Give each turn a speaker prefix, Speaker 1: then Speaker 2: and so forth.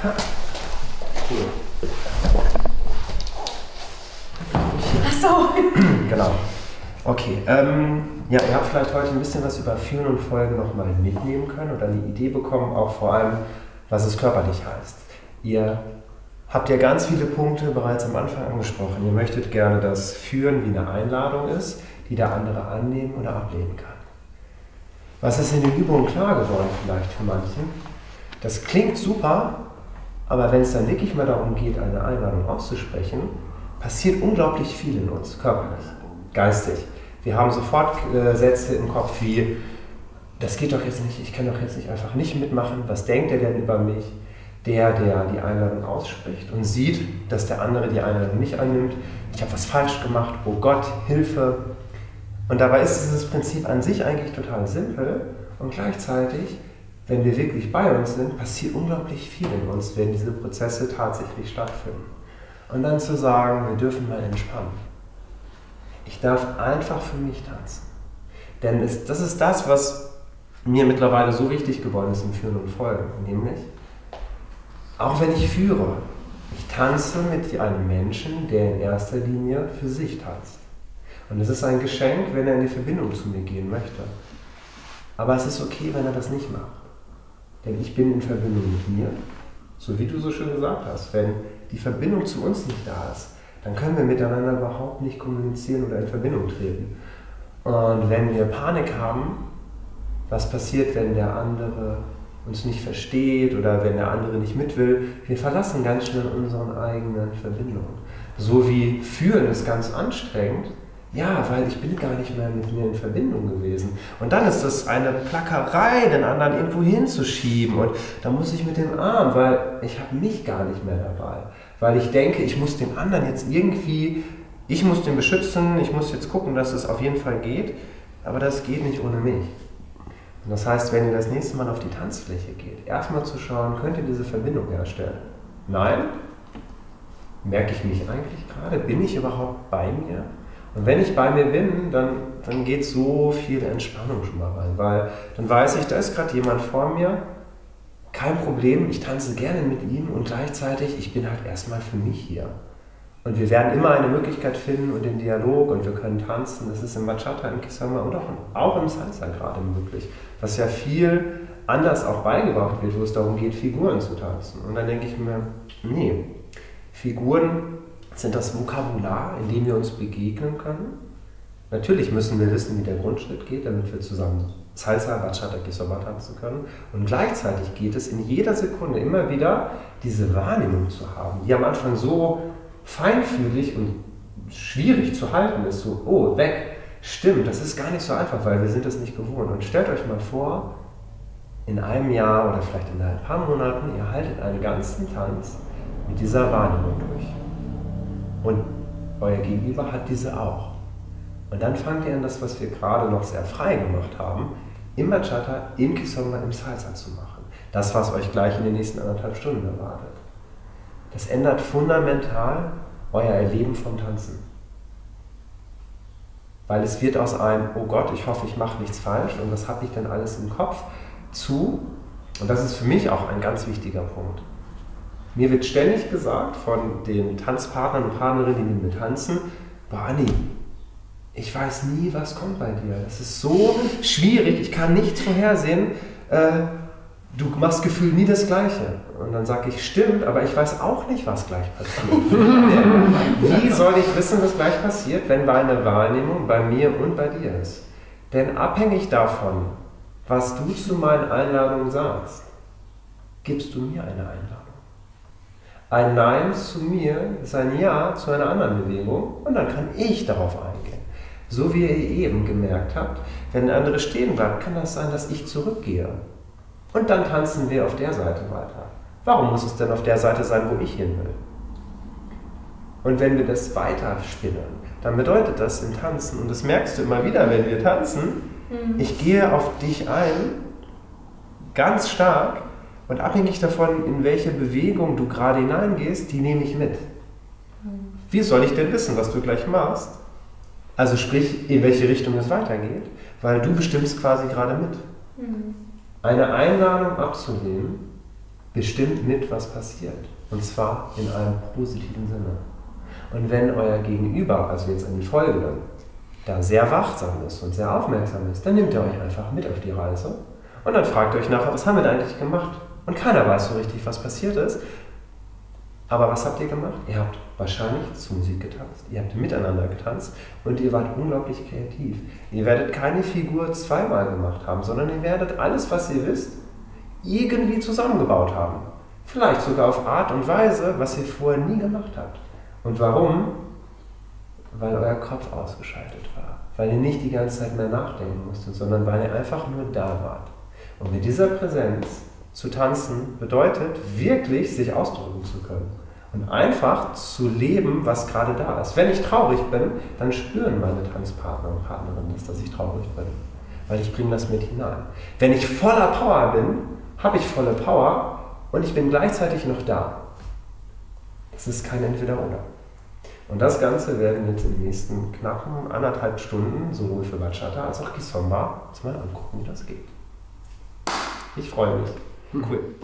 Speaker 1: Cool.
Speaker 2: Ach so.
Speaker 1: Genau. Okay, ja, ihr habt vielleicht heute ein bisschen was über Führen und Folgen nochmal mitnehmen können oder eine Idee bekommen, auch vor allem, was es körperlich heißt. Ihr habt ja ganz viele Punkte bereits am Anfang angesprochen. Ihr möchtet gerne, dass Führen wie eine Einladung ist, die der andere annehmen oder ablehnen kann. Was ist in den Übungen klar geworden vielleicht für manche? Das klingt super, aber wenn es dann wirklich mal darum geht, eine Einladung auszusprechen, passiert unglaublich viel in uns, körperlich, geistig. Wir haben sofort Sätze im Kopf wie, das geht doch jetzt nicht, ich kann doch jetzt nicht einfach nicht mitmachen, was denkt er denn über mich? Der die Einladung ausspricht und sieht, dass der andere die Einladung nicht annimmt, ich habe was falsch gemacht, oh Gott, Hilfe. Und dabei ist dieses Prinzip an sich eigentlich total simpel und gleichzeitig, wenn wir wirklich bei uns sind, passiert unglaublich viel in uns, wenn diese Prozesse tatsächlich stattfinden. Und dann zu sagen, wir dürfen mal entspannen. Ich darf einfach für mich tanzen. Denn das ist das, was mir mittlerweile so wichtig geworden ist im Führen und Folgen. Nämlich, auch wenn ich führe, ich tanze mit einem Menschen, der in erster Linie für sich tanzt. Und es ist ein Geschenk, wenn er in die Verbindung zu mir gehen möchte. Aber es ist okay, wenn er das nicht macht. Denn ich bin in Verbindung mit mir, so wie du so schön gesagt hast. Wenn die Verbindung zu uns nicht da ist, dann können wir miteinander überhaupt nicht kommunizieren oder in Verbindung treten. Und wenn wir Panik haben, was passiert, wenn der andere uns nicht versteht oder wenn der andere nicht mit will, wir verlassen ganz schnell unsere eigenen Verbindungen. So wie Führen ist ganz anstrengend, ja, weil ich bin gar nicht mehr mit mir in Verbindung gewesen. Und dann ist das eine Plackerei, den anderen irgendwo hinzuschieben und da muss ich mit dem Arm, weil ich habe mich gar nicht mehr dabei. Weil ich denke, ich muss den anderen jetzt irgendwie, ich muss den beschützen, ich muss jetzt gucken, dass es auf jeden Fall geht, aber das geht nicht ohne mich. Und das heißt, wenn ihr das nächste Mal auf die Tanzfläche geht, erstmal zu schauen, könnt ihr diese Verbindung herstellen? Nein? Merke ich mich eigentlich gerade? Bin ich überhaupt bei mir? Und wenn ich bei mir bin, dann geht so viel Entspannung schon mal rein, weil dann weiß ich, da ist gerade jemand vor mir, kein Problem, ich tanze gerne mit ihm und gleichzeitig, ich bin halt erstmal für mich hier. Und wir werden immer eine Möglichkeit finden und den Dialog und wir können tanzen. Das ist im Bachata, im Kizomba und auch im Salsa gerade möglich. Was ja viel anders auch beigebracht wird, wo es darum geht, Figuren zu tanzen. Und dann denke ich mir, nee, Figuren sind das Vokabular, in dem wir uns begegnen können. Natürlich müssen wir wissen, wie der Grundschritt geht, damit wir zusammen Salsa, Bachata, Kizomba tanzen können. Und gleichzeitig geht es in jeder Sekunde immer wieder, diese Wahrnehmung zu haben, die am Anfang so feinfühlig und schwierig zu halten ist, so, oh, weg, stimmt, das ist gar nicht so einfach, weil wir sind das nicht gewohnt. Und stellt euch mal vor, in einem Jahr oder vielleicht in ein paar Monaten, ihr haltet einen ganzen Tanz mit dieser Wahrnehmung durch. Und euer Gegenüber hat diese auch. Und dann fangt ihr an, das, was wir gerade noch sehr frei gemacht haben, im Bachata, im Kizomba, im Salsa zu machen. Das, was euch gleich in den nächsten 1,5 Stunden erwartet. Das ändert fundamental euer Erleben vom Tanzen. Weil es wird aus einem, oh Gott, ich hoffe, ich mache nichts falsch und was habe ich denn alles im Kopf, zu, und das ist für mich auch ein ganz wichtiger Punkt. Mir wird ständig gesagt von den Tanzpartnern und Partnerinnen, die mit mir tanzen, boah Anni, ich weiß nie, was kommt bei dir. Es ist so schwierig, ich kann nichts vorhersehen. Du machst gefühlt nie das Gleiche. Und dann sage ich, stimmt, aber ich weiß auch nicht, was gleich passiert. Wie soll ich wissen, was gleich passiert, wenn meine Wahrnehmung bei mir und bei dir ist? Denn abhängig davon, was du zu meinen Einladungen sagst, gibst du mir eine Einladung. Ein Nein zu mir ist ein Ja zu einer anderen Bewegung und dann kann ich darauf eingehen. So wie ihr eben gemerkt habt, wenn der andere stehen bleibt, kann das sein, dass ich zurückgehe. Und dann tanzen wir auf der Seite weiter. Warum muss es denn auf der Seite sein, wo ich hin will? Und wenn wir das weiter spinnen, dann bedeutet das im Tanzen, und das merkst du immer wieder, wenn wir tanzen, ich gehe auf dich ein, ganz stark, und abhängig davon, in welche Bewegung du gerade hineingehst, die nehme ich mit. Wie soll ich denn wissen, was du gleich machst? Also sprich, in welche Richtung es weitergeht, weil du bestimmst quasi gerade mit. Eine Einladung abzulehnen bestimmt mit, was passiert. Und zwar in einem positiven Sinne. Und wenn euer Gegenüber, also jetzt an die Folgenden, da sehr wachsam ist und sehr aufmerksam ist, dann nehmt ihr euch einfach mit auf die Reise und dann fragt ihr euch nachher, was haben wir da eigentlich gemacht? Und keiner weiß so richtig, was passiert ist. Aber was habt ihr gemacht? Ihr habt wahrscheinlich zu Musik getanzt, ihr habt miteinander getanzt und ihr wart unglaublich kreativ. Ihr werdet keine Figur zweimal gemacht haben, sondern ihr werdet alles, was ihr wisst, irgendwie zusammengebaut haben. Vielleicht sogar auf Art und Weise, was ihr vorher nie gemacht habt. Und warum? Weil euer Kopf ausgeschaltet war. Weil ihr nicht die ganze Zeit mehr nachdenken musstet, sondern weil ihr einfach nur da wart. Und mit dieser Präsenz zu tanzen bedeutet, wirklich sich ausdrücken zu können. Und einfach zu leben, was gerade da ist. Wenn ich traurig bin, dann spüren meine Tanzpartner und Partnerinnen das, dass ich traurig bin. Weil ich bringe das mit hinein. Wenn ich voller Power bin, habe ich volle Power und ich bin gleichzeitig noch da. Das ist kein Entweder-Oder. Und das Ganze werden wir jetzt in den nächsten knappen 1,5 Stunden, sowohl für Bachata als auch Kizomba, uns mal angucken, wie das geht. Ich freue mich. Cool.